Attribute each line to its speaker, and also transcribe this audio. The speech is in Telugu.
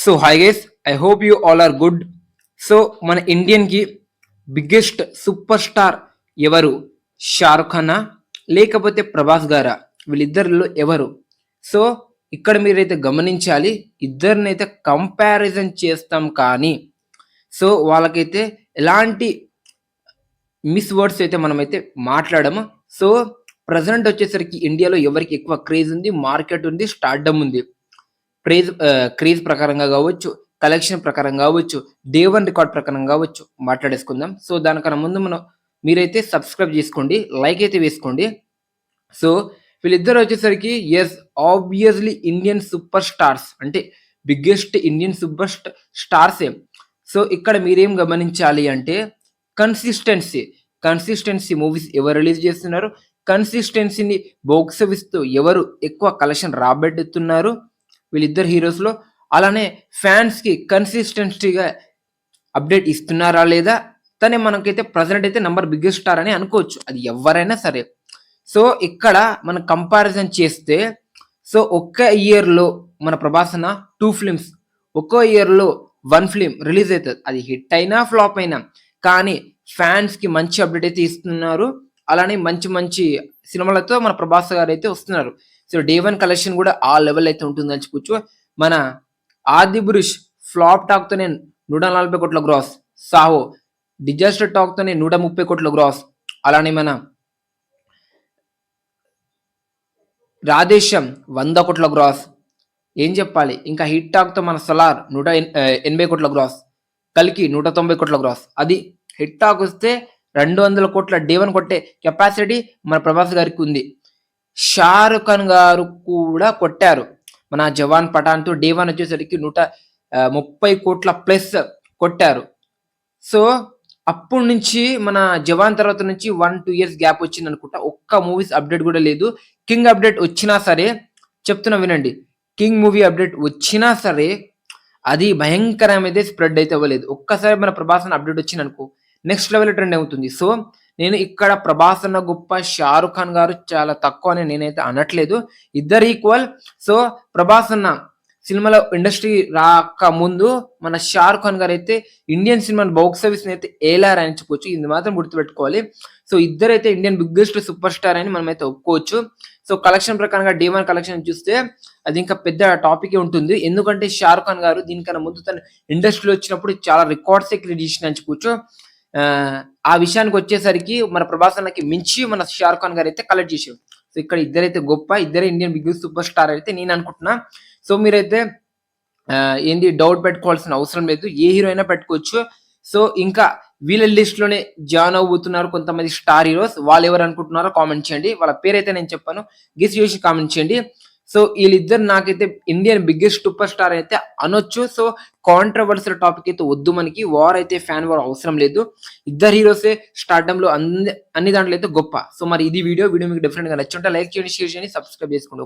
Speaker 1: So hi guys, I hope you all are good. So మన ఇండియన్కి బిగ్గెస్ట్ సూపర్ స్టార్ ఎవరు? షారుఖ్ ఖానా లేకపోతే ప్రభాస్ గారా? వీళ్ళిద్దరిలో ఎవరు? సో ఇక్కడ మీరైతే గమనించాలి, ఇద్దరినైతే కంపారిజన్ చేస్తాం కానీ సో వాళ్ళకైతే ఎలాంటి మిస్ వర్డ్స్ అయితే మనమైతే మాట్లాడము. సో ప్రజెంట్ వచ్చేసరికి ఇండియాలో ఎవరికి ఎక్కువ క్రేజ్ ఉంది, మార్కెట్ ఉంది, స్టార్డమ్ ఉంది. క్రేజ్ ప్రకారంగా కావచ్చు, కలెక్షన్ ప్రకారం కావచ్చు, డే వన్ రికార్డ్ ప్రకారం కావచ్చు మాట్లాడేసుకుందాం. సో దానికన్నా ముందు మీరైతే సబ్స్క్రైబ్ చేసుకోండి, లైక్ అయితే వేసుకోండి. సో వీళ్ళిద్దరు వచ్చేసరికి as obviously Indian superstars, అంటే బిగ్గెస్ట్ ఇండియన్ సూపర్ స్టార్సే. సో ఇక్కడ మీరేం గమనించాలి అంటే కన్సిస్టెన్సీ మూవీస్ ఎవరు రిలీజ్ చేస్తున్నారు, కన్సిస్టెన్సీని బాక్స్ ఆఫీస్తో ఎవరు ఎక్కువ కలెక్షన్ రాబెట్టుతున్నారు వీళ్ళిద్దరు హీరోస్లో. అలానే ఫ్యాన్స్కి కన్సిస్టెన్సీగా అప్డేట్ ఇస్తున్నారా లేదా, తనే మనకైతే ప్రజెంట్ అయితే నంబర్ బిగ్గెస్ట్ స్టార్ అని అనుకోవచ్చు, అది ఎవరైనా సరే. సో ఇక్కడ మనం కంపారిజన్ చేస్తే సో ఒక్క ఇయర్లో మన ప్రభాస్ అన్న 2 ఫిల్మ్స్, ఒక్కో ఇయర్లో 1 ఫిలిం రిలీజ్ అవుతుంది. అది హిట్ అయినా ఫ్లాప్ అయినా కానీ ఫ్యాన్స్కి మంచి అప్డేట్ అయితే ఇస్తున్నారు. అలానే మంచి మంచి సినిమాలతో మన ప్రభాస్ గారు అయితే వస్తున్నారు. సో డే వన్ కలెక్షన్ కూడా ఆ లెవెల్ అయితే ఉంటుంది అని చెప్పొచ్చు. మన ఆది పురుష్ ఫ్లాప్ టాక్తోనే 140 కోట్ల గ్రాస్, సాహో డిజాస్టర్ టాక్తోనే 130 కోట్ల గ్రాస్, అలానే మన రాధేశ్యం 100 కోట్ల గ్రాస్. ఏం చెప్పాలి, ఇంకా హిట్ టాక్తో మన సలార్ 180 కోట్ల గ్రాస్, కల్కి 190 కోట్ల గ్రాస్. అది హిట్ టాక్ వస్తే 200 కోట్ల డే వన్ కొట్టే కెపాసిటీ మన ప్రభాస్ గారికి ఉంది. షారుఖ్ ఖాన్ గారు కూడా కొట్టారు. మన జవాన్ పఠాన్తో డే వన్ వచ్చేసరికి 130 కోట్ల ప్లస్ కొట్టారు. సో అప్పటి నుంచి మన జవాన్ తర్వాత నుంచి 1-2 ఇయర్స్ గ్యాప్ వచ్చింది అనుకుంటా, ఒక్క మూవీస్ అప్డేట్ కూడా లేదు. కింగ్ అప్డేట్ వచ్చినా సరే, చెప్తున్నా వినండి, కింగ్ మూవీ అప్డేట్ వచ్చినా సరే అది భయంకరమైతే స్ప్రెడ్ అయితే అవ్వలేదు. ఒక్కసారి మన ప్రభాస్ అన్న అప్డేట్ వచ్చింది అనుకో, నెక్స్ట్ లెవెల్ ట్రెండ్ అవుతుంది. సో నేను ఇక్కడ ప్రభాస్ అన్న గొప్ప, షారుఖ్ ఖాన్ గారు చాలా తక్కువ అని నేనైతే అనట్లేదు, ఇద్దరు ఈక్వల్. సో ప్రభాస్ అన్న సినిమాలో ఇండస్ట్రీ రాక ముందు మన షారుఖ్ ఖాన్ గారు అయితే ఇండియన్ సినిమా బాక్స్ ఆఫీస్ అయితే ఏలారు అని చెప్పొచ్చు, ఇది మాత్రం గుర్తుపెట్టుకోవాలి. సో ఇద్దరైతే ఇండియన్ బిగ్గెస్ట్ సూపర్ స్టార్ అని మనం అయితే ఒప్పుకోవచ్చు. సో కలెక్షన్ ప్రకారంగా డే వన్ కలెక్షన్ చూస్తే అది ఇంకా పెద్ద టాపిక్ ఉంటుంది, ఎందుకంటే షారుఖ్ ఖాన్ గారు దీనికన్నా ముందు తన ఇండస్ట్రీలో వచ్చినప్పుడు చాలా రికార్డ్స్ క్రియేట్ చేసిన అని చెప్పొచ్చు. ఆ విషయానికి వచ్చేసరికి మన ప్రభాస్ అన్నకి మించి మన షారుఖ్ ఖాన్ గారు అయితే కలెక్ట్ చేశారు. సో ఇక్కడ ఇద్దరైతే గొప్ప, ఇద్దరే ఇండియన్ బిగ్గెస్ట్ సూపర్ స్టార్ అయితే నేను అనుకుంటున్నా. సో మీరైతే ఏంది డౌట్ పెట్టుకోవాల్సిన అవసరం లేదు, ఏ హీరో అయినా పెట్టుకోవచ్చు. సో ఇంకా వీళ్ళ లిస్ట్ లోనే జాయిన్ అవబోతున్నారు కొంతమంది స్టార్ హీరోస్, వాళ్ళు ఎవరు అనుకుంటున్నారో కామెంట్ చేయండి. వాళ్ళ పేరైతే నేను చెప్పాను, గెస్ చేసి కామెంట్ చేయండి. సో వీళ్ళిద్దరు నాకైతే ఇండియన్ బిగ్గెస్ట్ సూపర్ స్టార్ అయితే అనొచ్చు. సో కాంట్రవర్సల్ టాపిక్ అయితే వద్దు, మనకి వార్ అయితే ఫ్యాన్ వార్ అవసరం లేదు. ఇద్దరు హీరోసే స్టార్డమ్ లో అన్ని దాంట్లో అయితే గొప్ప. సో మరి ఇది వీడియో మీకు డిఫరెంట్ గా నచ్చుంటే లైక్ చేయండి, షేర్ చేయండి, సబ్స్క్రైబ్ చేసుకోండి.